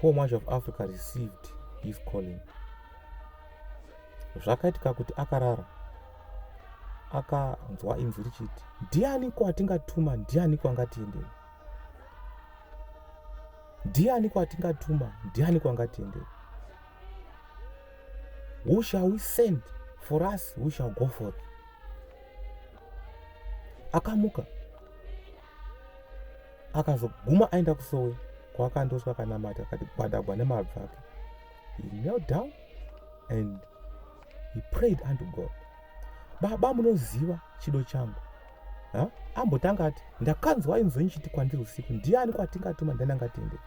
Poor Mwazha of Africa received his calling. Zvakaitika kuti akarara akanzwa inzwi richiti, ndianiko atingatuma, ndianiko angatiendera? Ndianiko atingatuma, ndianiko angatiendera? Who shall we send for us? Who shall go for it? Akamuka akazoguma aenda kusowe kwaakandoswa akanamata akati gwadagwa nemabvi ake. He knelt down and he prayed unto God. Baba munoziva chido changu. Ambotanga ati, ndakanzwa inzwi nchiti kwandiri usiku, ndiani kwatingatuma, ndiani angatiendera?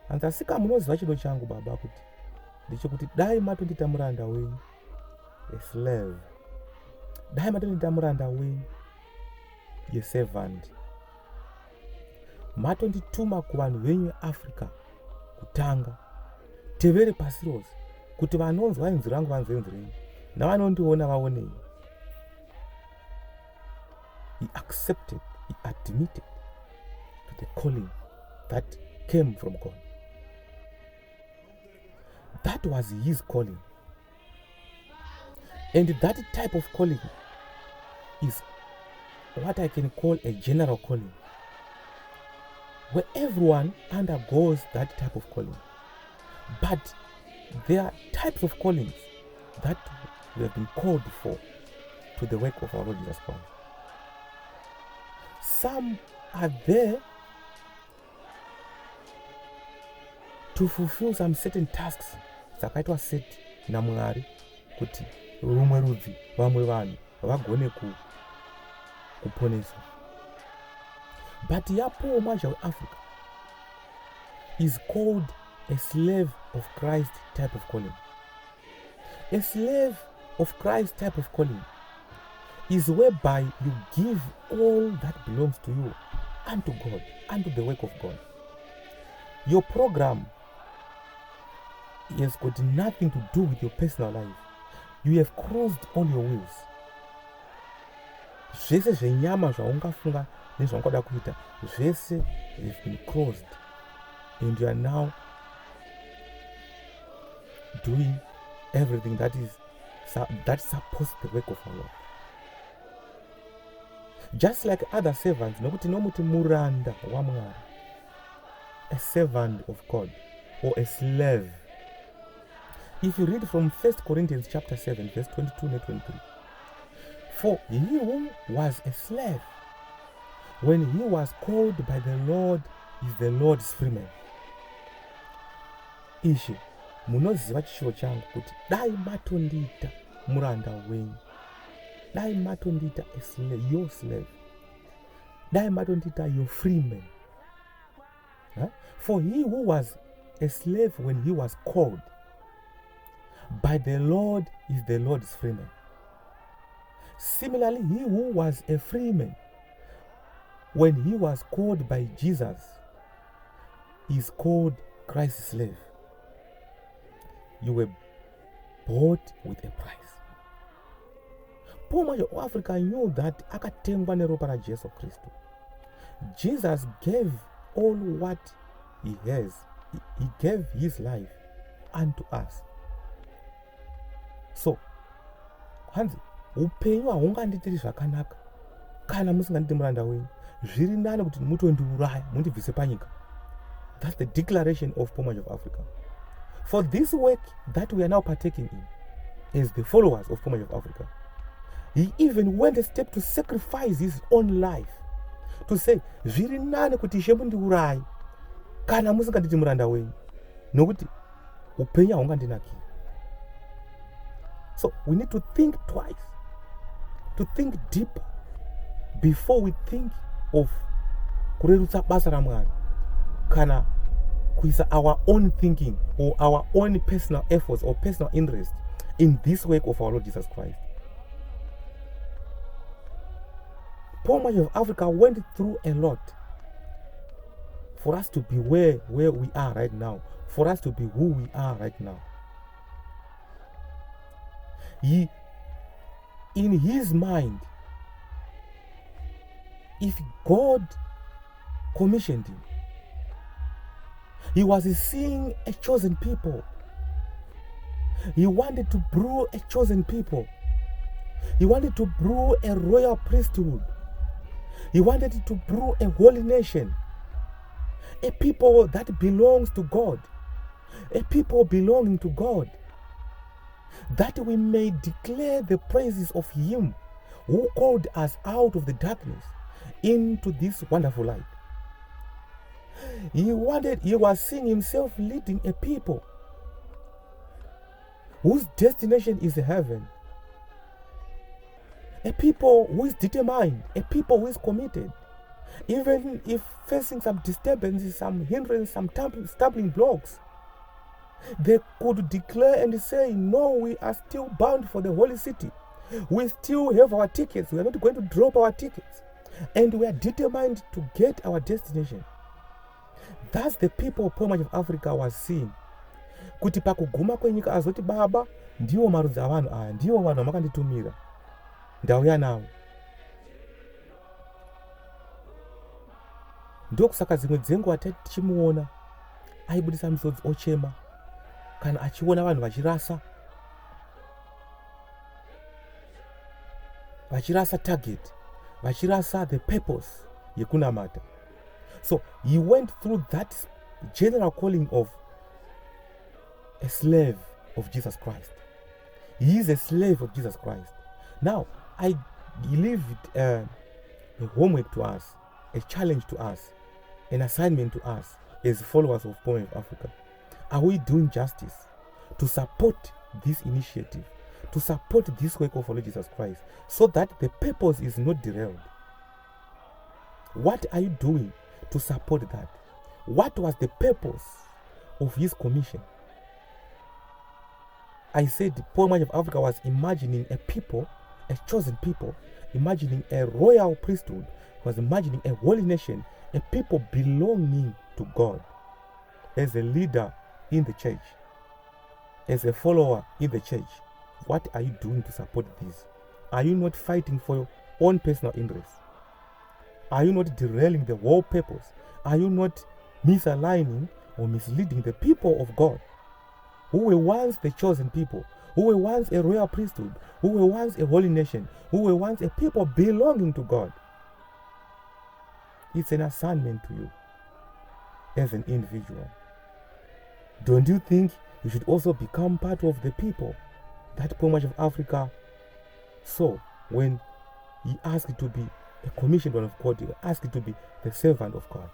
Hanzi asika munoziva chido changu baba kuti ndechekuti dai matondiita muranda wenyu, a slave. Dai matondiita muranda wenyu, a servant. Matondituma kuvanhu venyu Africa kutanga, tevere pasi rose, kuti vanonzwa inzwi rangu vanzwe inzwi renyu, navanondiona vaonei. He accepted, he admitted to the calling that came from God. That was his calling. And that type of calling is what I can call a general calling, where everyone undergoes that type of calling. But there are types of callings that we have been called for to the work of our Lord Jesus Christ. Some are there to fulfill some certain tasks dzakaitwa set naMwari kuti rumwe rudzi, vamwe vanhu vagone kuponeswa. But Poor Mwazha of Africa is called a slave of Christ type of calling. A slave of Christ type of calling is whereby you give all that belongs to you unto God, unto the work of God. Your program has got nothing to do with your personal life. You have crossed all your wills. Zvese zvenyama zvaungafunga nezvaungoda kuita, zvese have been crossed, and you are now doing everything that supports the work of our Lord. Just like other servants, nokuti nomuti muranda wa Mwari, a servant of God or a slave. If you read from 1 Corinthians chapter 7, verse 22 and 23, for he who was a slave, when he was called by the Lord, is the Lord's freeman. Ishi munoziva chishuvo changu kuti dai matondiita muranda wenyu, dai matondiita a slave, your slave, dai matondiita your freeman. For he who was a slave when he was called by the Lord is the Lord's freeman. Similarly, he who was a freeman when he was called by Jesus is called Christ's slave. You were bought with a price. Poor Mwazha of Africa knew that akatengwa neropa raJesu Kristu. Jesus gave all what he has. He gave his life unto us. So, hanzi upenyu haunganditiri zvakanaka kana musinganditi muranda wenyu. Zviri nani kuti mutondiuraya mundibvise panyika. That's the declaration of Poor Mwazha of Africa. For this work that we are now partaking in as the followers of Poor Mwazha of Africa, he even went a step to sacrifice his own life, to say, zviri nani kuti Ishe mundiuraye kana musinganditi muranda wenyu, nokuti upenyu haungandinakiri. So we need to think twice, to think deeper before we think of kurerutsa basa raMwari kana kuisa our own thinking or our own personal efforts or personal interest in this work of our Lord Jesus Christ. Poor Mwazha of Africa went through a lot for us to be where we are right now, for us to be who we are right now. He, in his mind, if God commissioned him, He was seeing a chosen people. He wanted to brew a chosen people. He wanted to brew a royal priesthood. He wanted to brew a holy nation. A people that belongs to God. A people belonging to God. That we may declare the praises of Him who called us out of the darkness into this wonderful light. He was seeing himself leading a people whose destination is heaven. A people who is determined, a people who is committed. Even if facing some disturbances, some hindrances, some stumbling blocks, they could declare and say, no, we are still bound for the holy city. We still have our tickets. We are not going to drop our tickets. And we are determined to get our destination. That's the people of Mwazha of Africa was seeing. Kuti pakuguma kwenyika azoti baba, ndiwo marudzi avanhu aya, ndiwo vanhu vamakanditumira. Ndauya nawo. Ndokusaka dzimwe dzenguva tichimuona aibudisa misodzi ochema kana achiona vanhu vachirasa target, vachirasa the purpose yekunamata. So he went through that general calling of a slave of Jesus Christ. He is a slave of Jesus Christ. Now, I leave it a homework to us, a challenge to us, an assignment to us as followers of Mwazha of Africa. Are we doing justice to support this initiative, to support this work of Lord Jesus Christ, so that the purpose is not derailed? What are you doing to support that? What was the purpose of his commission? I said Mwazha of Africa was imagining a people, a chosen people, imagining a royal priesthood, was imagining a holy nation, a people belonging to God. As a leader in the church, as a follower in the church, what are you doing to support this? Are you not fighting for your own personal interests? Are you not derailing the whole purpose? Are you not misaligning or misleading the people of God, who were once the chosen people, who were once a royal priesthood, who were once a holy nation, who were once a people belonging to God? It's an assignment to you as an individual. Don't you think you should also become part of the people that Mwazha of Africa saw when he asked to be a commissioned one of God, he asked to be the servant of God?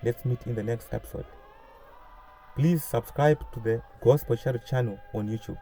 Let's meet in the next episode. Please subscribe to the Gospel Shadow channel on YouTube.